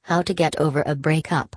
How to get over a breakup.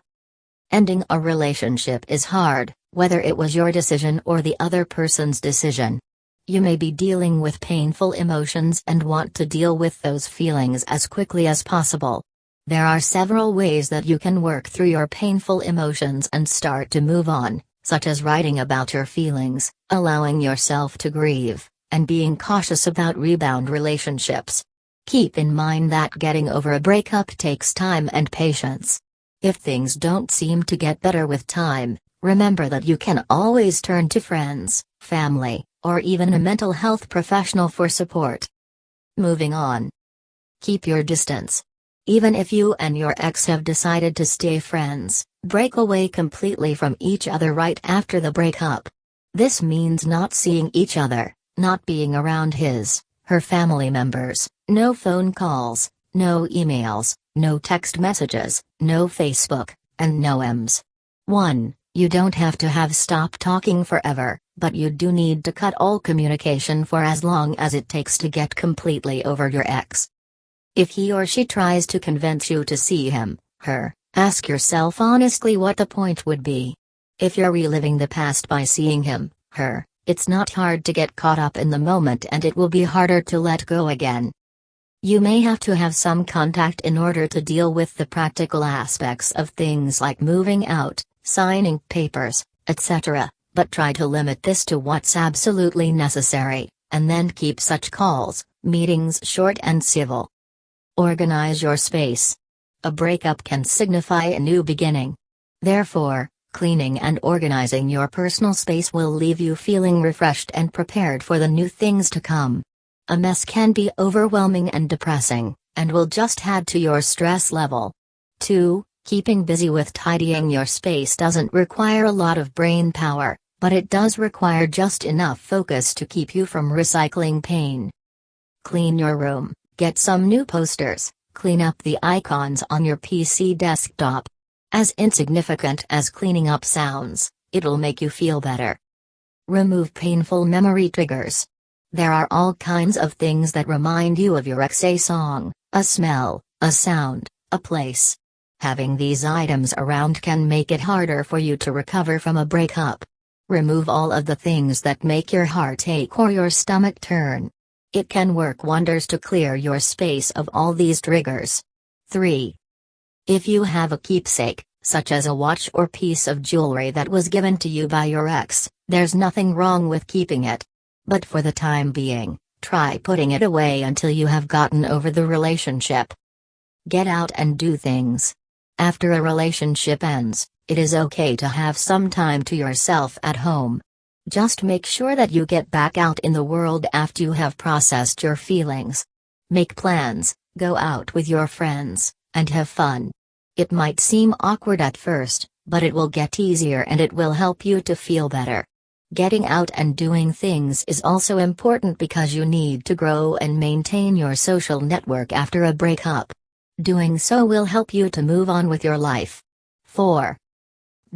Ending a relationship is hard, whether it was your decision or the other person's decision. You may be dealing with painful emotions and want to deal with those feelings as quickly as possible. There are several ways that you can work through your painful emotions and start to move on, such as writing about your feelings, allowing yourself to grieve, and being cautious about rebound relationships. Keep in mind that getting over a breakup takes time and patience. If things don't seem to get better with time, remember that you can always turn to friends, family, or even a mental health professional for support. Moving on. Keep your distance. Even if you and your ex have decided to stay friends, break away completely from each other right after the breakup. This means not seeing each other, not being around her family members, no phone calls, no emails, no text messages, no Facebook, and no Ms. 1. You don't have to have stopped talking forever, but you do need to cut all communication for as long as it takes to get completely over your ex. If he or she tries to convince you to see him, her, ask yourself honestly what the point would be. If you're reliving the past by seeing him, her, it's not hard to get caught up in the moment and it will be harder to let go again. You may have to have some contact in order to deal with the practical aspects of things like moving out, signing papers, etc., but try to limit this to what's absolutely necessary, and then keep such calls, meetings short and civil. Organize your space. A breakup can signify a new beginning. Therefore, cleaning and organizing your personal space will leave you feeling refreshed and prepared for the new things to come. A mess can be overwhelming and depressing, and will just add to your stress level. 2. Keeping busy with tidying your space doesn't require a lot of brain power, but it does require just enough focus to keep you from recycling pain. Clean your room, get some new posters, clean up the icons on your PC desktop. As insignificant as cleaning up sounds, it'll make you feel better. Remove painful memory triggers. There are all kinds of things that remind you of your ex: a song, a smell, a sound, a place. Having these items around can make it harder for you to recover from a breakup. Remove all of the things that make your heart ache or your stomach turn. It can work wonders to clear your space of all these triggers. 3. If you have a keepsake, such as a watch or piece of jewelry that was given to you by your ex, there's nothing wrong with keeping it. But for the time being, try putting it away until you have gotten over the relationship. Get out and do things. After a relationship ends, it is okay to have some time to yourself at home. Just make sure that you get back out in the world after you have processed your feelings. Make plans, go out with your friends, and have fun. It might seem awkward at first, but it will get easier and it will help you to feel better. Getting out and doing things is also important because you need to grow and maintain your social network after a breakup. Doing so will help you to move on with your life. 4.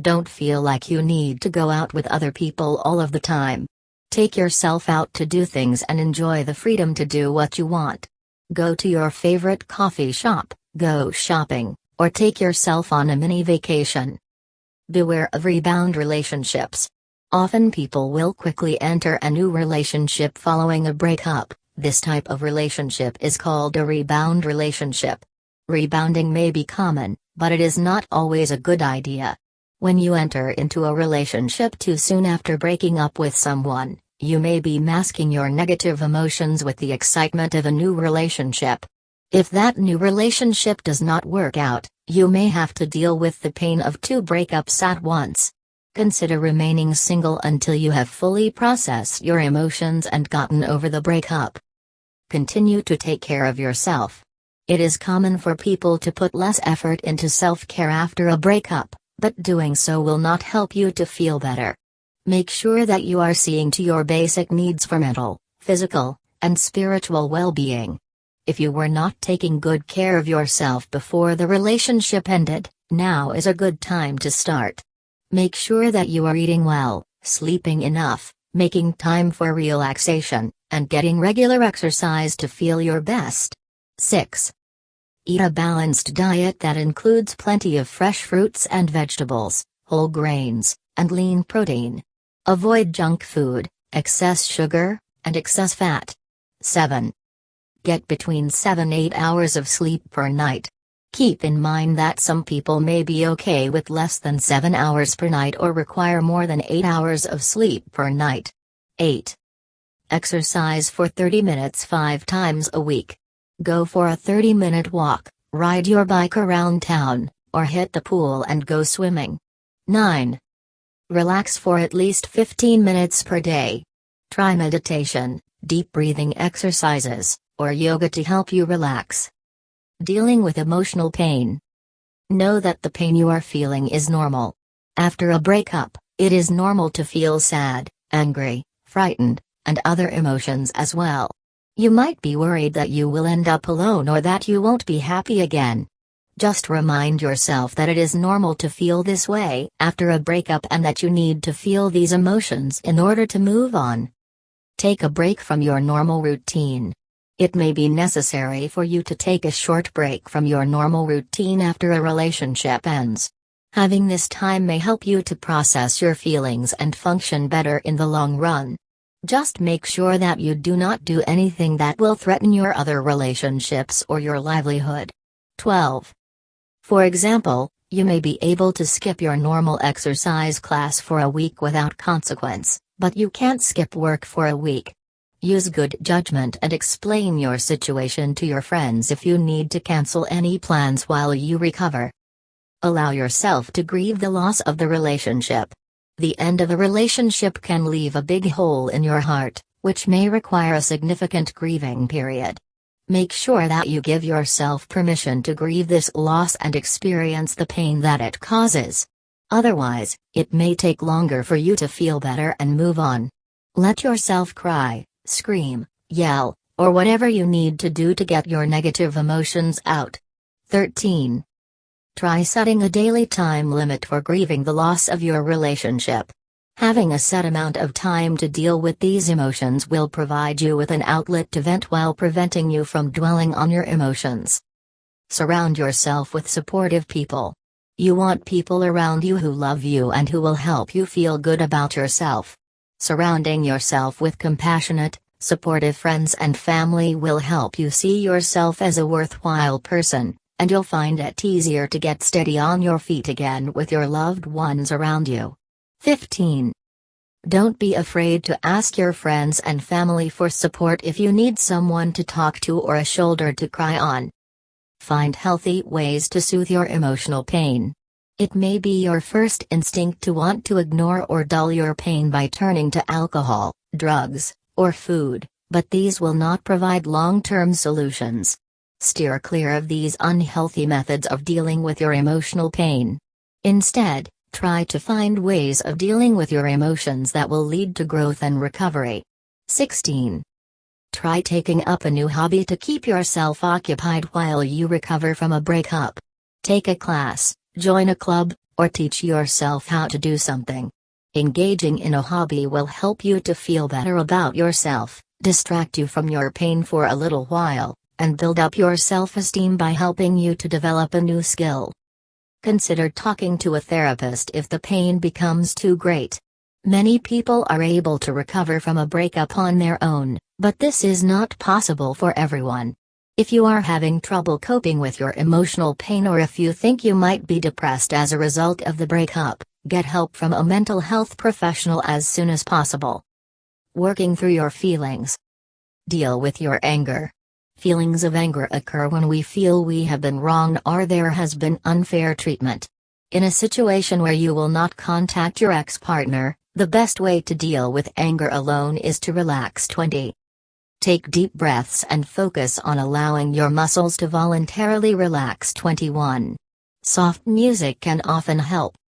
Don't feel like you need to go out with other people all of the time. Take yourself out to do things and enjoy the freedom to do what you want. Go to your favorite coffee shop, go shopping, or take yourself on a mini vacation. Beware of rebound relationships. Often people will quickly enter a new relationship following a breakup. This type of relationship is called a rebound relationship. Rebounding may be common, but it is not always a good idea. When you enter into a relationship too soon after breaking up with someone, you may be masking your negative emotions with the excitement of a new relationship. If that new relationship does not work out, you may have to deal with the pain of 2 breakups at once. Consider remaining single until you have fully processed your emotions and gotten over the breakup. Continue to take care of yourself. It is common for people to put less effort into self-care after a breakup, but doing so will not help you to feel better. Make sure that you are seeing to your basic needs for mental, physical, and spiritual well-being. If you were not taking good care of yourself before the relationship ended, now is a good time to start. Make sure that you are eating well, sleeping enough, making time for relaxation, and getting regular exercise to feel your best. 6. Eat a balanced diet that includes plenty of fresh fruits and vegetables, whole grains, and lean protein. Avoid junk food, excess sugar, and excess fat. 7. Get between 7-8 hours of sleep per night. Keep in mind that some people may be okay with less than 7 hours per night or require more than 8 hours of sleep per night. 8. Exercise for 30 minutes 5 times a week. Go for a 30-minute walk, ride your bike around town, or hit the pool and go swimming. 9. Relax for at least 15 minutes per day. Try meditation, deep breathing exercises, or yoga to help you relax. Dealing with emotional pain. Know that the pain you are feeling is normal. After a breakup, it is normal to feel sad, angry, frightened, and other emotions as well. You might be worried that you will end up alone or that you won't be happy again. Just remind yourself that it is normal to feel this way after a breakup and that you need to feel these emotions in order to move on. Take a break from your normal routine. It may be necessary for you to take a short break from your normal routine after a relationship ends. Having this time may help you to process your feelings and function better in the long run. Just make sure that you do not do anything that will threaten your other relationships or your livelihood. 12. For example, you may be able to skip your normal exercise class for a week without consequence, but you can't skip work for a week. Use good judgment and explain your situation to your friends if you need to cancel any plans while you recover. Allow yourself to grieve the loss of the relationship. The end of a relationship can leave a big hole in your heart, which may require a significant grieving period. Make sure that you give yourself permission to grieve this loss and experience the pain that it causes. Otherwise, it may take longer for you to feel better and move on. Let yourself cry, scream, yell, or whatever you need to do to get your negative emotions out. 13. Try setting a daily time limit for grieving the loss of your relationship. Having a set amount of time to deal with these emotions will provide you with an outlet to vent while preventing you from dwelling on your emotions. Surround yourself with supportive people. You want people around you who love you and who will help you feel good about yourself. Surrounding yourself with compassionate, supportive friends and family will help you see yourself as a worthwhile person, and you'll find it easier to get steady on your feet again with your loved ones around you. 15. Don't be afraid to ask your friends and family for support if you need someone to talk to or a shoulder to cry on. Find healthy ways to soothe your emotional pain. It may be your first instinct to want to ignore or dull your pain by turning to alcohol, drugs, or food, but these will not provide long-term solutions. Steer clear of these unhealthy methods of dealing with your emotional pain. Instead, try to find ways of dealing with your emotions that will lead to growth and recovery. 16. Try taking up a new hobby to keep yourself occupied while you recover from a breakup. Take a class, join a club, or teach yourself how to do something. Engaging in a hobby will help you to feel better about yourself, distract you from your pain for a little while, and build up your self-esteem by helping you to develop a new skill. Consider talking to a therapist if the pain becomes too great. Many people are able to recover from a breakup on their own, but this is not possible for everyone. If you are having trouble coping with your emotional pain or if you think you might be depressed as a result of the breakup, get help from a mental health professional as soon as possible. Working through your feelings. Deal with your anger. Feelings of anger occur when we feel we have been wronged or there has been unfair treatment. In a situation where you will not contact your ex-partner, the best way to deal with anger alone is to relax. 20. Take deep breaths and focus on allowing your muscles to voluntarily relax. 21. Soft music can often help.